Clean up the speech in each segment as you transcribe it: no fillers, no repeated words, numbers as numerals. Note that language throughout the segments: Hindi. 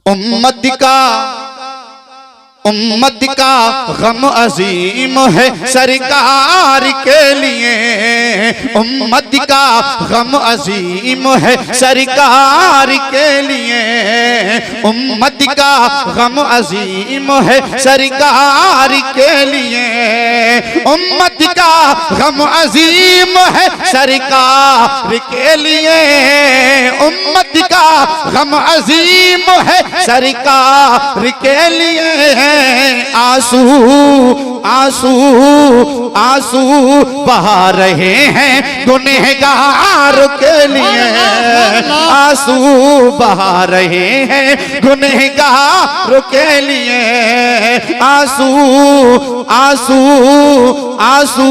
उम्मत का गम अजीम है सरकार के लिए। उम्मत का गम अजीम है सरकार के लिए। उम्मत का गम अजीम है सरकार के लिए। उम्मत का गम अजीम है सरकार के लिए। उम्मत का गम अजीम है सरकार के लिए। आंसू आंसू आंसू बहा रहे हैं गुनहगार के लिए। आंसू बहा रहे हैं गुनहगार के लिए। आंसू आंसू आंसू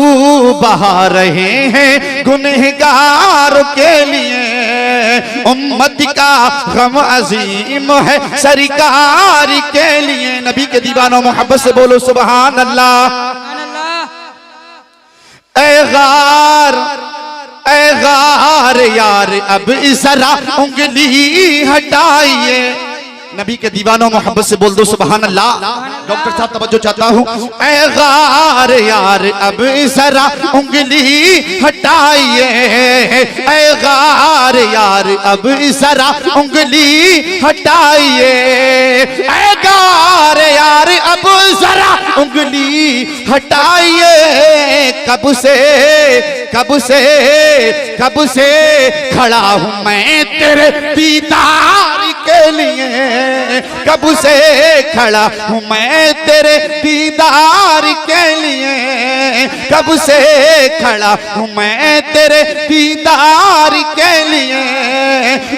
बहा रहे हैं गुनहगार के लिए। उम्मत का गम अजीम है सरकार के लिए। नबी के दीवानों मोहब्बत से बोलो सुभान अल्लाह। ऐ गार यार अब जरा उंगली हटाइए। नबी के दीवानों मोहब्बत से बोल दो सुभान अल्लाह। डॉक्टर साहब तवज्जो चाहता हूँ। ऐ गार यार अब जरा उंगली हटाइए। ऐ गार यार अब जरा उंगली हटाइए। ऐ गार यार अब जरा उंगली हटाइए। कब से खड़ा हूँ मैं तेरे दीदार के लिए। कब से खड़ा हूँ मैं तेरे दीदार के लिए। कब से खड़ा हूँ मैं तेरे दीदार के लिए।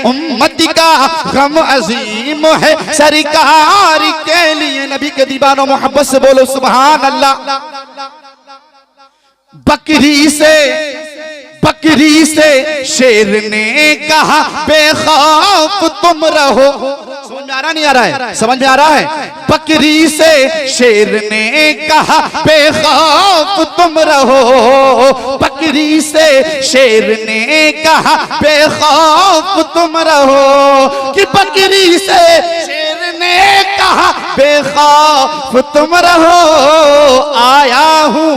उम्मत का गम अजीम है सरकार के लिए। नबी के दीवानों मोहब्बत से बोलो सुभान अल्लाह। बकरी से शेर ने कहा बेखौफ तुम रहो। समझ में आ रहा नहीं आ रहा है? समझ में आ रहा है? बकरी से शेर ने कहा बेखौफ तुम रहो। बकरी से शेर ने कहा बेखौफ तुम रहो। कि बकरी से शेर ने कहा बेखौफ तुम रहो। आया हूँ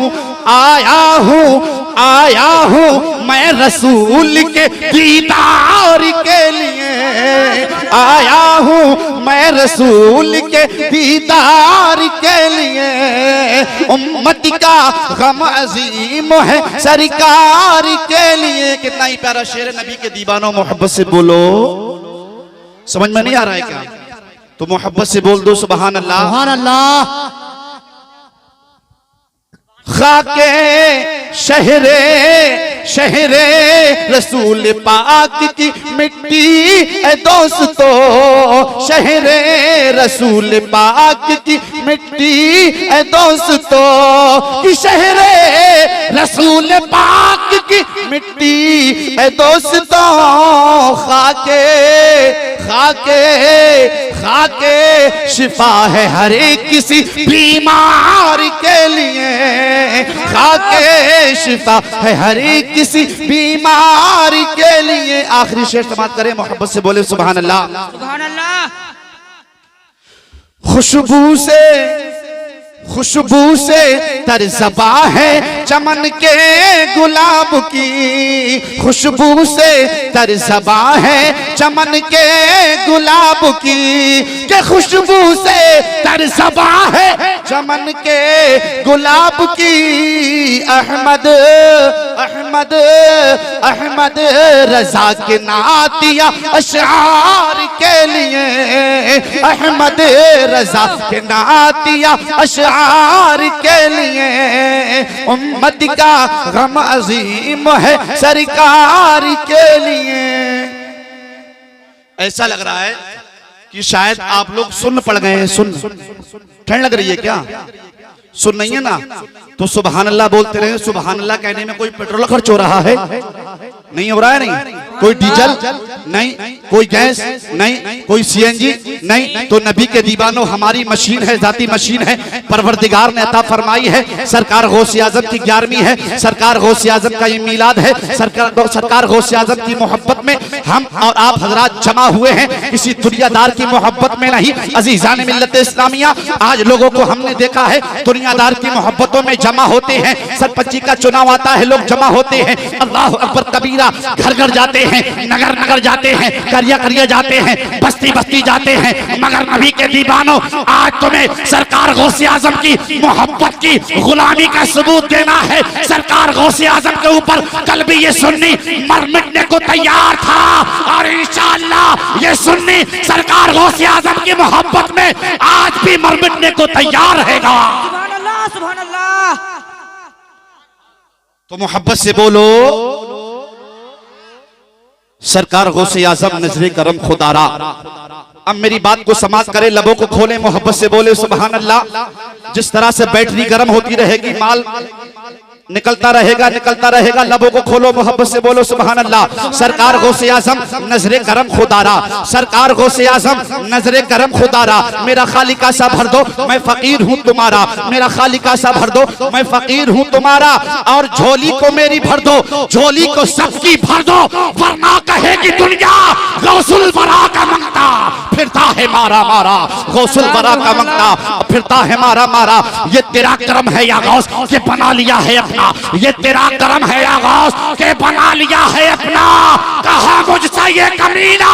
मैं रसूल के दीदार के लिए। आया हूँ मैं रसूल के दीदार के लिए। उम्मत का गम अजीम है सरकार के लिए। कितना ही प्यारा शेर है। नबी के दीवानों मोहब्बत से बोलो। समझ में नहीं आ रहा है क्या? तो मोहब्बत से बोल दो सुभान अल्लाह। सुभान अल्लाह। खाके शहरे रसूल पाक की मिट्टी है दोस्तों। शहरे रसूल पाक की मिट्टी है दोस्तों। कि शहरे रसूल पाक की मिट्टी है दोस्तों। खाके शिफा है हर एक किसी बीमार के लिए। खाके शिफा है हर एक किसी बीमार के लिए। आखिरी शेर समाप्त करें। मोहब्बत से बोले सुभान अल्लाह। सुभान अल्लाह। खुशबू से तरज़बा है चमन के गुलाब की। खुशबू से तरज़बा है चमन के गुलाब की। के खुशबू से तरज़बा है चमन के गुलाब की। अहमद रजा के नातिया अशआर के लिए। अहमद रजा के नातिया अशआर के लिए। उम्मत का गम अजीम है सरकार के लिए। ऐसा लग रहा है कि शायद आप लोग सुन पड़ गए हैं। सुन ठंड लग रही है क्या? सुन नहीं है ना? तो सुभान अल्लाह बोलते रहे। सुभान अल्लाह कहने में कोई पेट्रोल खर्च हो रहा है? नहीं हो रहा है? नहीं कोई डीजल नहीं, कोई गैस नहीं, कोई सीएनजी नहीं। तो नबी के दीवानों हमारी मशीन है, जाती मशीन है, परवरदिगार ने अता फरमाई है। सरकार गौसे आजम की 11वीं है, सरकार गौसे आजम का ये मीलाद है। सरकार गौसे आजम की मोहब्बत में हम और आप हजरात जमा हुए हैं, किसी दुनियादार की मोहब्बत में नहीं। अजीजान मिल्लत इस्लामिया, आज लोगों को हमने देखा है दुनियादार की मोहब्बतों में जमा होते हैं। सरपंची का चुनाव आता है, लोग जमा होते हैं, अल्लाह अकबर कबीरा, घर घर जाते हैं, नगर नगर जाते हैं, करिया करिया जाते हैं, बस्ती बस्ती जाते हैं। मगर नबी के दीवानों, आज तुम्हें सरकार गौसे आजम की मोहब्बत की गुलामी का सबूत देना है। सरकार गौसे आजम के ऊपर कल भी ये सुन्नी मर मिटने को तैयार था, और इंशाअल्लाह ये सुन्नी सरकार गौसे आजम की मोहब्बत में आज भी मर मिटने को तैयार रहेगा। सुभान अल्लाह, सुभान अल्लाह। तो मोहब्बत से बोलो, सरकार गौसे आजम नजरे करम खुदारा। अब मेरी बात को समाप्त करें, लबों को खोले, मोहब्बत से बोले सुभान अल्लाह। जिस तरह से बैटरी गर्म होती रहेगी, माल निकलता रहेगा निकलता रहेगा, लबों को खोलो, मोहब्बत से बोलो सुभान अल्लाह। सरकार गौसे आजम नजरे करम खुदारा, सरकार गौसे आजम नजरे करम खुदारा। मेरा खालिका सा भर दो, मैं फकीर हूँ तुम्हारा, मेरा खालिका सा भर दो, मैं फकीर हूँ तुम्हारा। और झोली को मेरी भर दो, झोली को सबकी भर दो, वरना कहेगी दुनिया गौसुल बरा का मंगता फिरता है मारा मारा, गौसुल बरा का मंगता फिरता है मारा मारा। ये तेरा करम है या गौस के बना लिया है अपना, ये तेरा करम है या गौस के बना लिया है अपना। कहा मुझसे ये कमीना,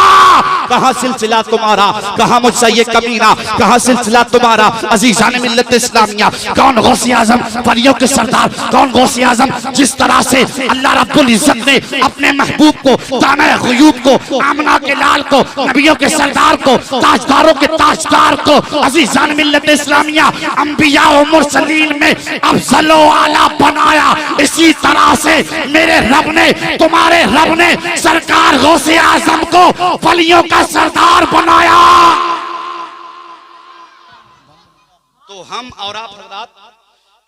कहा सिलसिला तुम्हारा, कहा मुझसे ये कमीना, कहा सिलसिला तुम्हारा। अजीजान मिल्लत इस्लामिया, कौन गौसे आजम परियों के सरदार, कौन गौसे आजम जिस तरह से अल्लाह रब्बुल इज्जत ने अपने महबूब को, दाने गयूब को, आमना के लाल को, नबियों के सरदार को, ताजदारों के ताजदार को, अजीजान मिल्लत इस्लामिया अंबिया और मुरसलीन में अफजल व आला बनाया। इसी तरह से मेरे रब ने, तुम्हारे रब ने सरकार गौसे आजम को वलियों का सरदार बनाया। तो हम और आप हजरात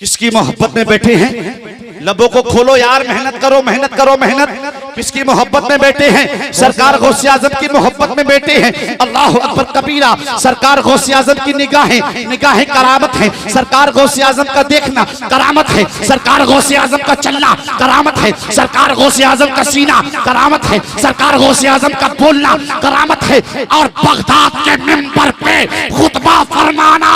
किसकी मोहब्बत में बैठे हैं? लबों को खोलो यार, मेहनत करो मेहनत करो मेहनत। किसकी मोहब्बत में बैठे हैं? सरकार गौसे आजम की मोहब्बत में बैठे हैं। अल्लाह अकबर कबीरा। सरकार गौसे आजम की निगाहें निगाहें करामत है, सरकार गौसे आजम का देखना करामत है, सरकार गौसे आजम का चलना करामत है, सरकार गौसे आजम का सीना करामत है, सरकार गौसे आजम का बोलना करामत है। और बगदाद के मिंबर पे खुतबा फरमाना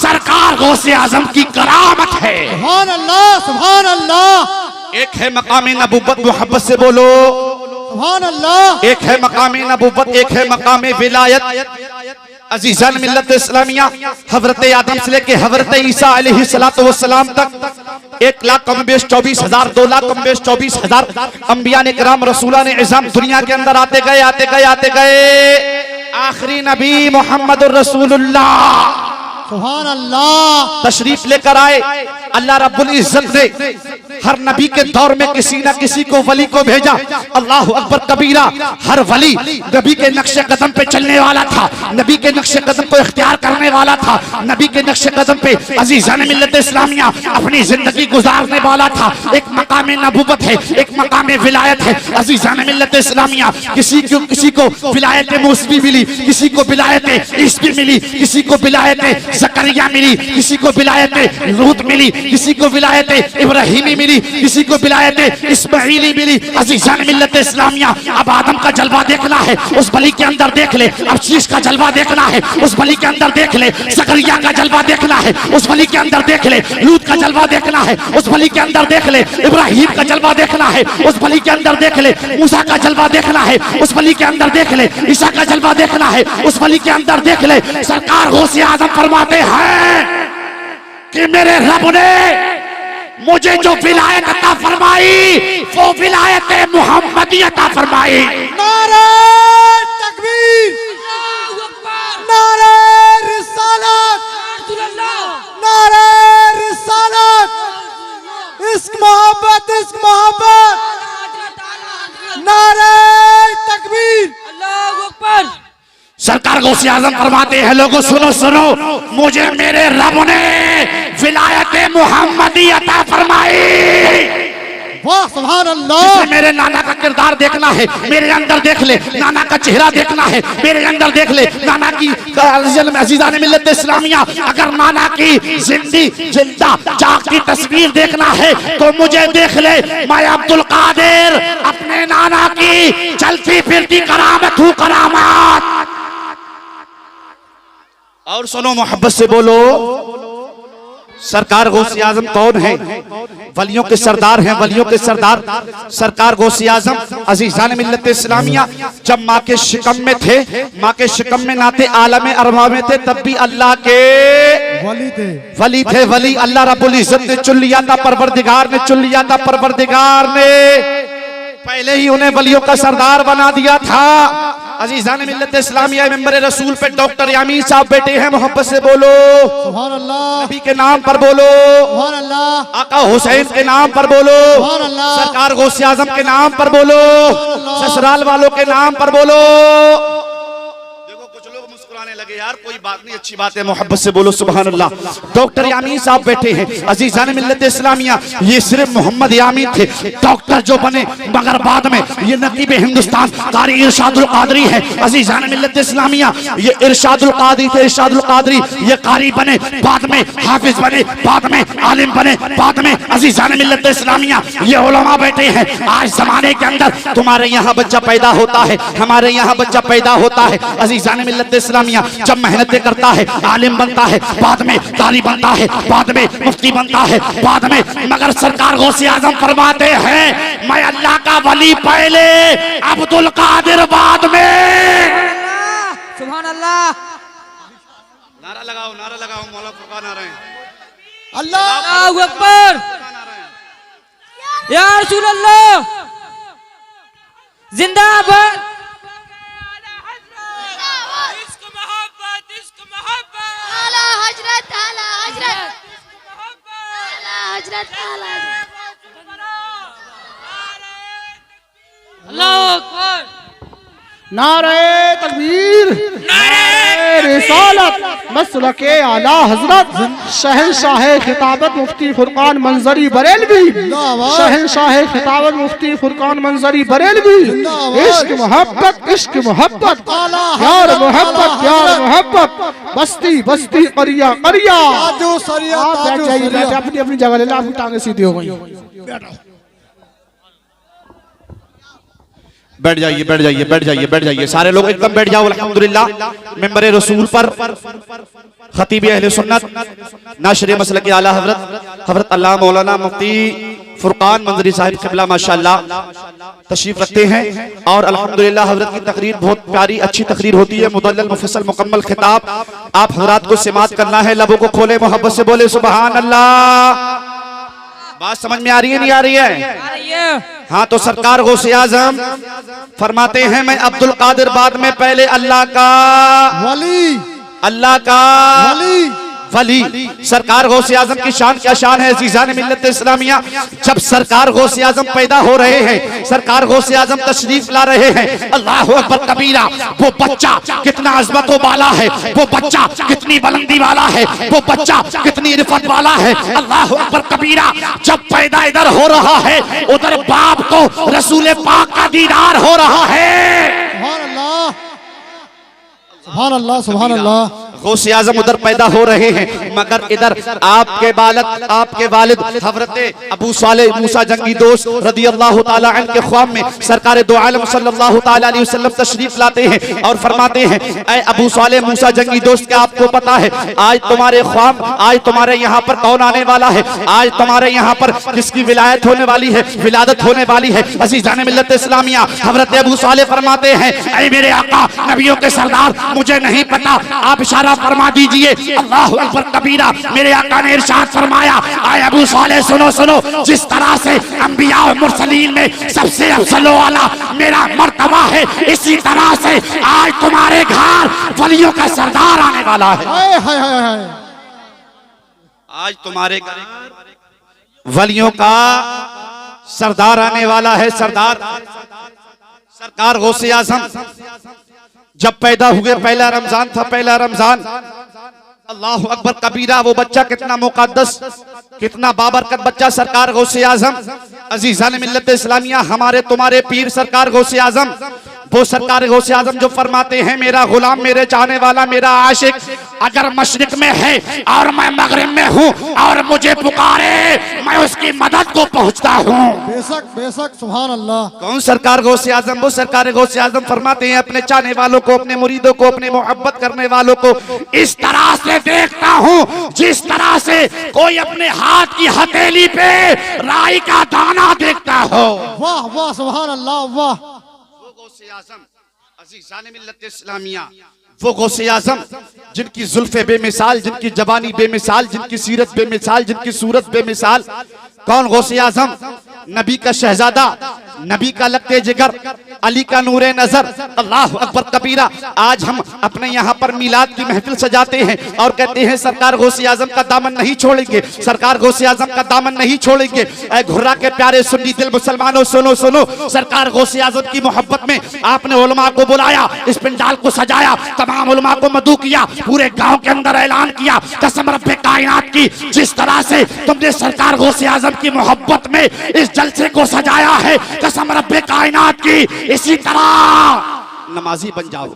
सरकार गौसे आजम की करामत है। सुभान अल्लाह, सुभान अल्लाह। एक है मकामे नबूवत, मोहब्बत से बोलो सुभान अल्लाह। एक है मकामे नबूवत, एक है मकामे विलायत। अजीजान मिल्लत इस्लामिया, हजरत आदम से लेके हजरत ईसा अलैहिस्सलातु वस्सलाम तक 1 लाख कम बेश 24,000, 2 लाख कम बेश 24,000 अंबिया ने किराम रसूला ने इज़ाम दुनिया के अंदर आते गए आते गए आते गए। आखिरी नबी मोहम्मदुर रसूलुल्लाह सुभान अल्लाह तशरीफ लेकर आए। अल्लाह रब्बुल इज्जत ने हर नबी के दौर में किसी न किसी को वली को भेजा। अल्लाह अकबर कबीरा। हर वली नबी के नक्शे कदम पे चलने वाला था, नबी के नक्शे कदम को इख्तियार करने वाला था, नबी के नक्शे कदम पे अजीजान मिल्लत इस्लामिया अपनी जिंदगी गुजारने वाला था। एक मकामे नबूवत है, एक मकामे विलायत है। अजीजान मिल्लत इस्लामिया, किसी को विलायत मूसवी मिली, किसी को विलायत ईसवी मिली, किसी को विलायत ज़करिया मिली, किसी को विलायत लूत मिली, किसी को विलायत इब्राहिमी मिली, किसी को विलायत इस्माइली मिली। अजीजान मिल्लत इस्लामिया, अब आदम का जलवा देखना है, उस बली के अंदर देख ले। अब शीश का जलवा देखना है, उस बली के अंदर देख ले। ज़करिया का जलवा देखना है, उस बली के अंदर देख ले। लूत का जलवा देखना है, उस बली के अंदर देख ले। इब्राहिम का जलवा देखना है, उस बली के अंदर देख ले। मूसा का जलवा देखना है, उस बली के अंदर देख ले। ईसा का जलवा देखना है, उस बली के अंदर देख ले। सरकार गौसे आजम फरमाते हैं कि मेरे रब ने मुझे जो विलायत अता फरमाई वो विलायत मुहम्मदी अता फरमाई। नारे तकबीर, नारे रिसालत, नारे रिसालत, इश्क मोहब्बत, इश्क मोहब्बत, नारे तकबीर, अल्लाहू अकबर। सरकार गौसे आजम फरमाते हैं, लोगों सुनो सुनो, मुझे मेरे रब ने विलायत मुहम्मदी अता फरमाई। वाह सुभान अल्लाह। जिसे मेरे नाना का किरदार देखना है मेरे अंदर देख ले, नाना का चेहरा देखना है मेरे अंदर देख ले, नाना की अजीज़ान मिल्लत इस्लामिया, अगर नाना की जिंदा जागती तस्वीर देखना है तो मुझे देख ले, मैं अब्दुल कादिर अपने नाना की चलती फिरती करामत हूँ, करामत। और सुनो मोहब्बत से बोलो, सरकार गौसे आजम कौन है? वलियों के सरदार हैं, वलियों के सरदार सरकार गौसे आजम अजीज़ान मिल्लत इस्लामिया जब माँ के शिकम में थे, माँ के शिकम में ना थे, आलम अरवा में थे, तब भी अल्लाह के वली थे। वली अल्लाह रब्बुल इज्जत ने चुन लिया था, परवरदिगार ने चुन लिया था, परवरदिगार ने पहले ही उन्हें वलियों का सरदार बना दिया था। अजीज़ान मिल्लत इस्लामिया मेंबर रसूल पे डॉक्टर यामीन साहब बैठे हैं, मोहब्बत से बोलो सुभान अल्लाह। नबी के नाम पर बोलो सुभान अल्लाह। आका हुसैन के नाम पर बोलो, सुभान अल्लाह। सरकार गौसे आजम के नाम पर बोलो, ससुराल वालों के नाम पर बोलो। देखो कुछ लोग मुस्कुराने लगे, यार कोई बात नहीं, अच्छी बात है, मोहब्बत से बोलो सुभान अल्लाह। डॉक्टर यामीन साहब बैठे हैं, अजीज़ान मिल्लत इस्लामिया, ये सिर्फ मोहम्मद यामीन थे डॉक्टर जो बने, मगर बाद में ये नकीब हिंदुस्तान कारी इरशादुल कादरी है। अजीज़ान मिल्लत इस्लामिया, ये इरशादुल कादरी थे, इरशादुल कादरी ये कारी बने, बाद में हाफिज बने, बाद में आलिम बने, बाद में अजीज़ान मिल्लत इस्लामिया ये उलमा बैठे हैं। आज जमाने के अंदर तुम्हारे यहाँ बच्चा पैदा होता है, हमारे यहाँ बच्चा पैदा होता है, अजीज़ान मिल्लत इस्लामिया जब मेहनतें करता है, आलिम बनता है, बाद में कारी बनता है, बाद में मुफ्ती बनता है, बाद में, मगर सरकार गौसे आजम फरमाते हैं मैं अल्लाह का वली पहले, अब्दुल कादिर बाद में। सुभान अल्लाह। नारा लगाओ मौला फुरकान आ रहे हैं। अल्लाह अल्लाहू अकबर। या रसूल अल्लाह जिंदाबाद। आला हजरत आला हजरत आला हजरत आला अल्लाहू अकबर। नारे तकबीर, नारे रिसालत, मसलके आला हजरत, शहंशाह खिताबत मुफ्ती फुरकान मंजरी बरेलवी, शहंशाह खिताबत मुफ्ती फुरकान मंजरी बरेलवी। इश्क मोहब्बत, इश्क मोहब्बत, प्यार मोहब्बत, प्यार मोहब्बत, बस्ती बस्ती करिया करिया। आप बैठ जाइए, बैठ, अपनी अपनी जगह ले लो, आपकी टांगे सीधी हो गई। बैठ जाइए, बैठ जाइए, बैठ जाइए, बैठ जाइए, सारे लोग एकदम बैठ जाओ। अल्हम्दुलिल्लाह मेंबर रसूल पर खतीब अहले सुन्नत नाशर मसलक आला हज़रत अल्लाह मौलाना मुफ्ती फुरकान मंजरी साहिब क़िबला माशाअल्लाह तशरीफ रखते हैं। और अल्हम्दुलिल्लाह हज़रत की तकरीर बहुत प्यारी अच्छी तकरीर होती है, मुदल्लल मुफस्सल मुकम्मल खिताब। आप हज़रात को समात करना है, लबों को खोले, मोहब्बत से बोले सुभान अल्लाह। बात समझ में आ रही है, नहीं आ रही है? हाँ, तो सरकार गौसे आजम फरमाते हैं मैं अब्दुल कादिर बाद में, पहले अल्लाह का वली, अल्लाह का वली, वली। सरकार गौसे आजम की शान क्या शान है अज़ीज़ान मिल्लत इस्लामिया। जब सरकार गौसे आजम पैदा हो रहे हैं, सरकार गौसे आजम तशरीफ ला रहे हैं, अल्लाह अकबर कबीरा, वो बच्चा कितना अज़मत वाला है, वो बच्चा कितनी बुलंदी वाला है, वो बच्चा कितनी रिफत वाला है, अल्लाह अकबर कबीरा। जब पैदा इधर हो रहा है, उधर बाप को रसूल पाक का दीदार हो रहा है। सुभान अल्लाह, सुभान अल्लाह, सुभान अल्लाह। गौसे आजम उधर पैदा हो रहे हैं, मगर इधर आपके वालिद हज़रत अबू सालेह मूसा जंगी दोस्त रदियल्लाहु ताला अन्हु के ख्वाब में सरकार दो आलम सल्लल्लाहु ताला अलैहि वसल्लम तशरीफ लाते हैं और फरमाते हैं ऐ अबू सालेह मूसा जंगी दोस्त, क्या आपको पता है आज तुम्हारे ख्वाब, आज तुम्हारे यहाँ पर कौन आने वाला है, आज तुम्हारे यहाँ पर किसकी विलायत होने वाली है, विलादत होने वाली है। अज़ीज़ान मिल्लत इस्लामिया हज़रत अबू सालेह फरमाते हैं ऐ मेरे आका नबियों के सरदार, मुझे नहीं पता, आप इशारा फरमा दीजिए। अल्लाह अकबर कबीरा। मेरे आका ने इरशाद फरमाया आए अबू सालेह सुनो सुनो, जिस तरह से अंबिया और मुरसलीन में सबसे अफजल वाला मेरा मर्तबा है, इसी तरह से आज तुम्हारे घर वलियों का सरदार आने वाला है। हाय हाय हाय हाय। आज तुम्हारे घर वलियों का सरदार आने वाला है। सरकार गौसे आजम जब पैदा हुए, पहला रमजान था, पहला रमजान, अल्लाह अकबर कबीरा। वो बच्चा कितना मुकद्दस, कितना बाबरकत बच्चा सरकार गौसे आजम। अजीजान मिल्लत इस्लामिया, हमारे तुम्हारे पीर सरकार गौसे आजम, वो सरकार गौसे आजम जो फरमाते हैं मेरा गुलाम, मेरे चाहने वाला, मेरा आशिक अगर मशरिक में है और मैं मगरिब में हूँ और मुझे पुकारे, मैं उसकी मदद को पहुँचता हूँ। बेशक बेशक, सुभान अल्लाह। कौन सरकार गौसे आजम? वो सरकार गौसे आजम फरमाते हैं अपने चाहने वालों को, अपने मुरीदों को, अपने मोहब्बत करने वालों को इस तरह से देखता हूँ जिस तरह से कोई अपने हाथ की हथेली पे राई का दाना देखता हो। वाह वाह, सुभान अल्लाह, वाह। वो गौसे आजम अज़ीज़ान मिल्लत इस्लामिया, वो गौसे आजम जिनकी जुल्फे बेमिसाल, जिनकी जवानी बेमिसाल, जिनकी सीरत बेमिसाल, जिनकी सूरत बेमिसाल। कौन गौसे आजम? नबी का शहजादा, नबी का लक्ते जिगर, अली का नूरे नजर। अल्लाह अकबर कबीरा। आज हम अपने यहाँ पर मिलाद की महफिल सजाते हैं और कहते हैं सरकार गौसे आजम का दामन नहीं छोड़ेंगे, सरकार गौसे आजम का दामन नहीं छोड़ेंगे। ऐ घुर्रा के प्यारे सुन्नी दिल मुसलमानों, सुनो सुनो, सरकार गौसे आजम की मोहब्बत में आपने उलमा को बुलाया, इस पंडाल को सजाया, तमाम उलमा को मदू किया, पूरे गांव के अंदर ऐलान किया कसम रब्बे कायनात की, जिस तरह से तुमने सरकार गौसे आजम की मोहब्बत में इस जलसे को सजाया है, कसम रब्बे कायनात की, इसी तरह नमाजी बन जाओ,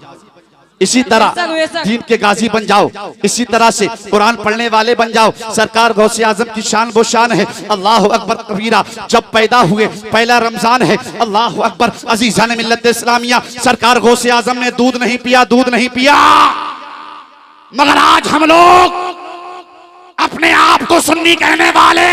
इसी तरह दीन के गाजी बन जाओ, इसी तरह से कुरान पढ़ने वाले बन जाओ। सरकार गौसे आजम की शान वो शान है। अल्लाह अकबर कबीरा। जब पैदा हुए, पहला रमजान है। अल्लाह अकबर। अज़ीज़ान मिल्लत इस्लामिया, सरकार गौसे आजम ने दूध नहीं पिया, दूध नहीं पिया, मगर आज हम लोग अपने आप को सुन्नी कहने वाले,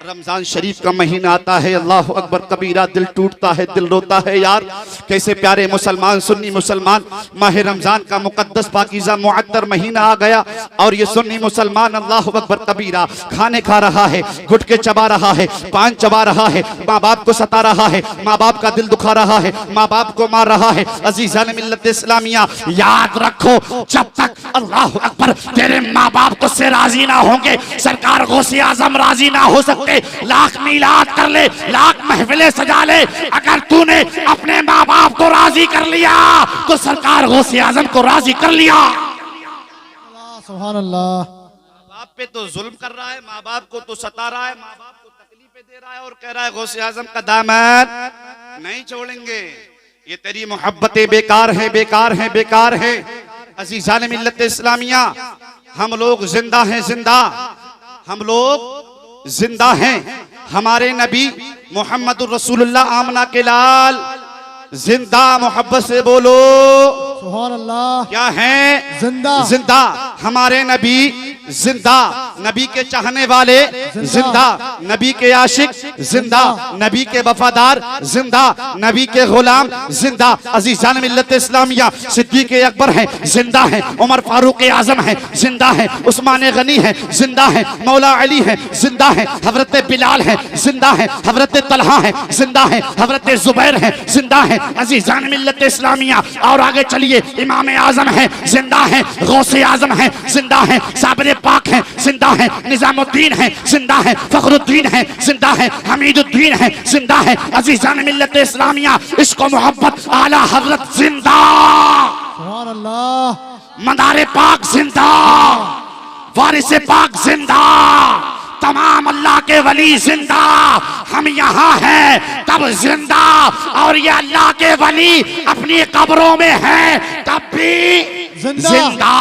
रमजान शरीफ का महीना आता है, अल्लाह अकबर कबीरा, दिल टूटता है, दिल रोता है यार, कैसे प्यारे मुसलमान, सुन्नी मुसलमान, माह रमजान का मुकद्दस पाकीज़ा मुअत्तर महीना आ गया और ये सुन्नी मुसलमान अल्लाह अकबर कबीरा खाने खा रहा है, गुटके चबा रहा है, पान चबा रहा है, माँ बाप को सता रहा है, माँ बाप का दिल दुखा रहा है, माँ बाप को मार रहा है। अज़ीज़ान मिल्लत इस्लामिया, याद रखो जब तक अल्लाह अकबर तेरे माँ बाप को से राजी ना होंगे, सरकार गौसे आजम राजी ना हो सकते। लाख मीलाद कर ले, लाख महफिलें सजा ले, अगर तूने अपने माँ बाप को राजी कर लिया तो सरकार गौसे आजम को राजी कर लिया। सुभान अल्लाह। बाप पे तो जुल्म कर रहा है, माँ बाप को तो सता रहा है, माँ बाप को तकलीफें दे रहा है और कह रहा है गौसे आजम का दामन नहीं छोड़ेंगे। ये तेरी मोहब्बतें बेकार हैं, बेकार हैं, बेकार हैं। अज़ीज़ान मिल्लत इस्लामिया, हम लोग जिंदा हैं, जिंदा, हम लोग जिंदा हैं। हमारे नबी मोहम्मद रसूलुल्लाह आमना के लाल जिंदा, मोहब्बत से बोलो सुभान अल्लाह। क्या है? जिंदा, जिंदा। हमारे नबी जिंदा, नबी के चाहने वाले जिंदा, नबी के आशिक जिंदा, नबी के वफादार जिंदा, नबी के गुलाम जिंदा। अज़ीज़ान मिल्लत इस्लामिया, सिद्दीक़ अकबर हैं, जिंदा हैं, उमर फारूक आजम हैं, जिंदा हैं, उस्मान गनी हैं, जिंदा हैं, मौला अली हैं, जिंदा हैं, हजरत बिलाल हैं, जिंदा हैं, हजरत तलहा हैं, जिंदा हैं, हजरत जुबैर हैं, जिंदा हैं। अज़ीज़ान मिल्लत इस्लामिया, और आगे चलिए, इमाम आजम हैं, जिंदा हैं, गौसे आजम हैं, जिंदा हैं, साबिर पाक हैं, जिंदा हैं, निजामुद्दीन हैं, जिंदा हैं, फखरुद्दीन हैं, जिंदा हैं, हमीदुद्दीन हैं, जिंदा हैं। अज़ीज़ान मिल्लत इस्लामिया, इसको मोहब्बत आला हजरत जिंदा, सुभान अल्लाह। मदारे पाक जिंदा, वारिस पाक जिंदा, तमाम अल्लाह के वली जिंदा। हम यहाँ हैं तब जिंदा, और ये अल्लाह के वली अपनी कब्रों में हैं तब भी जिंदा।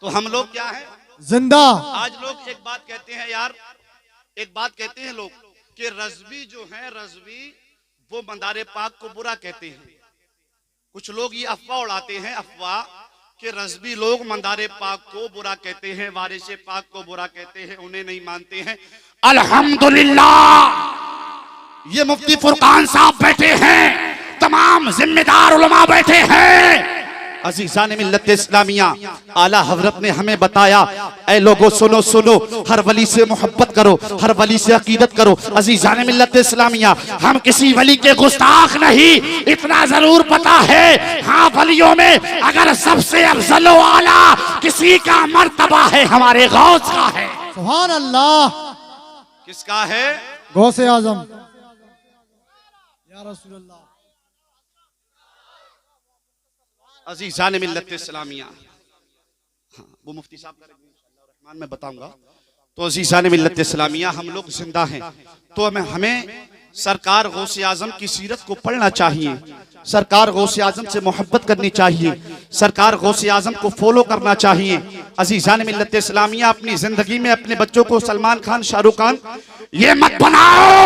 तो हम लोग क्या है? जिंदा। आज लोग एक बात कहते हैं यार, एक बात कहते हैं लोग कि रज़वी जो है, रज़वी वो मंदारे पाक को बुरा कहते हैं। कुछ लोग ये अफवाह उड़ाते हैं, अफवाह कि रज़वी लोग मंदारे पाक को बुरा कहते हैं, वारिस पाक को बुरा कहते हैं, उन्हें नहीं मानते हैं। अल्हम्दुलिल्लाह, ये मुफ्ती फुरकान साहब बैठे हैं, तमाम जिम्मेदार उलमा बैठे हैं। अज़ीज़ान मिल्लत इस्लामिया, आला हज़रत ने हमें बताया, ऐ लोगों सुनो सुनो, हर वली से मोहब्बत करो, हर वली से अकीदत करो। अज़ीज़ान मिल्लत इस्लामिया, हम किसी वली के गुस्ताख नहीं, इतना जरूर पता है, हाँ वलियों में अगर सबसे अफजल आला किसी का मर्तबा है, हमारे गौस का है। सुभान अल्लाह। किसका है? गौसे आजम, या रसूल अल्लाह। अज़ीज़ान मिल्लत इस्लामिया, हाँ, वो मुफ्ती साहब करेंगे। मैं बताऊंगा। तो अज़ीज़ान मिल्लत इस्लामिया, हम लोग जिंदा हैं तो हमें सरकार गौसे आजम की सीरत को पढ़ना चाहिए, सरकार गौसे आजम से मोहब्बत करनी चाहिए, सरकार गौसे आजम को फॉलो करना चाहिए। अज़ीज़ान मिल्लत इस्लामिया, अपनी जिंदगी में अपने बच्चों को सलमान खान, शाहरुख खान ये मत बनाओ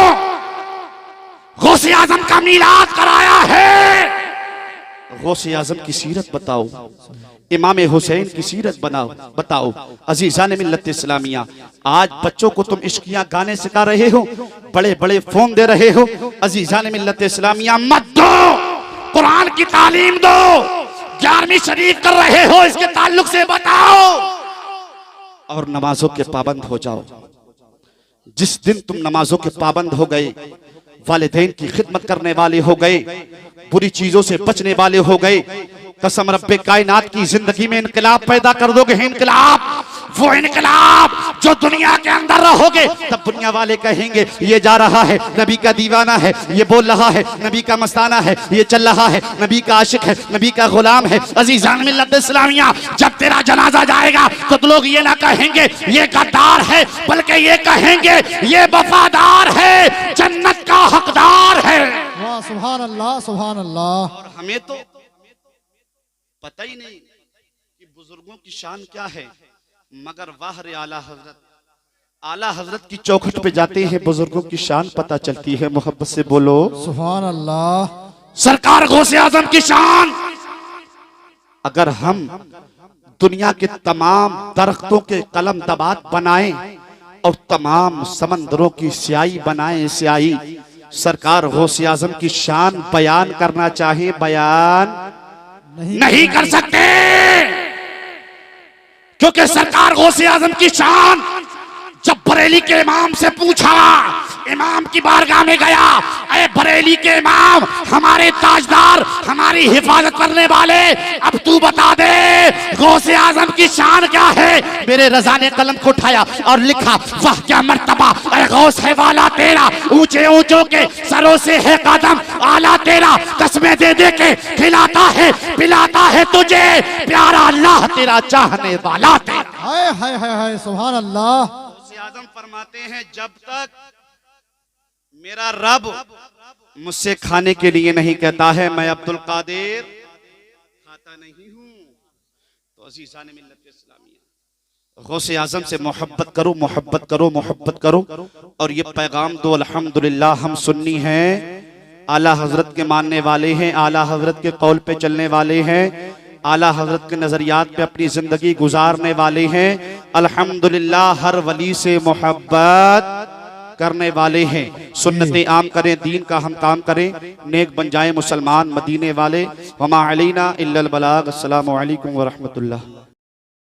गौसे आजम का मीलाद कराया है। गौसे आजम की सीरत बताओ, इमाम हुसैन की सीरत बताओ। अज़ीज़ान मिल्लत इस्लामिया, आज बच्चों को तुम इश्कियां गाने सिखा रहे हो, बड़े बड़े फोन दे रहे हो। अज़ीज़ान मिल्लत इस्लामिया, मत दो, कुरान की तालीम दो। 11वीं शरीफ कर रहे हो, इसके ताल्लुक से बताओ और नमाजों के पाबंद हो जाओ। जिस दिन तुम नमाजों के पाबंद हो गए, वालिदैन की खिदमत करने वाले हो गए, बुरी चीजों से बचने वाले हो गए, कसम रब्बे कायनात की जिंदगी में इनकलाब पैदा कर दोगे। इनकलाब, वो इनकलाब जो दुनिया के अंदर रहोगे, तब दुनिया वाले कहेंगे ये जा रहा है नबी का दीवाना है, ये बोल रहा है नबी का मस्ताना है, ये चल रहा है नबी का आशिक है, नबी का गुलाम है। अज़ीज़ान मिल्लत इस्लामिया, जब तेरा जनाजा जाएगा तो लोग ये ना कहेंगे ये गद्दार है, बल्कि ये कहेंगे ये वफादार है, जन्नत का हकदार है। वाह, सुभान अल्लाह, सुभान अल्लाह। और हमें तो पता ही नहीं कि बुजुर्गों की शान क्या है, मगर वाह रे आला हजरत की चौखट पे जाते हैं, बुजुर्गों की शान पता चलती है। मोहब्बत से बोलो सुभान अल्लाह। सरकार गौसे आजम की शान। अगर हम दुनिया के तमाम दरख्तों के कलम दबात बनाएं और तमाम समंदरों की स्याही बनाएं, स्याही, सरकार गौसे आजम की शान बयान करना चाहे, बयान नहीं कर सकते, क्योंकि सरकार गौसे आजम की शान जब बरेली के इमाम से पूछा, इमाम की बारगाह में गया, अरे बरेली के इमाम, हमारे ताजदार, हमारी हिफाजत करने वाले, अब तू बता दे गौसे आजम की शान क्या है। मेरे रजा ने कलम को उठाया और लिखा, वाह क्या मर्तबा, अरे गौस है वाला तेरा, ऊंचे ऊंचों के सरों से है कदम आला तेरा, कस्में दे दे के खिलाता है पिलाता है तुझे, प्यारा अल्लाह तेरा चाहने वाला तेरा। हाय हाय हाय हाय, सुभान अल्लाह। आजम फरमाते हैं, जब तक मेरा रब मुझसे खाने के लिए नहीं कहता है, मैं अब्दुल कादिर खाता नहीं हूं। तो अज़ीज़ान मिल्लत इस्लामिया, गौसे आजम से मोहब्बत करो, मोहब्बत करो, मोहब्बत करो और ये पैगाम दो। अल्हम्दुलिल्लाह हम सुन्नी हैं, आला हजरत के मानने वाले हैं, आला हजरत के कौल पे चलने वाले हैं, आला हजरत के नजरियात पे अपनी जिंदगी गुजारने वाले हैं। अल्हम्दुलिल्लाह हर वली से मोहब्बत करने वाले हैं। सुन्नते आम करें, दीन का हम काम करें, नेक बन जाए मुसलमान मदीने वाले। वमा अलैना इल्लल बलाग। अस्सलामु अलैकुम व रहमतुल्लाह।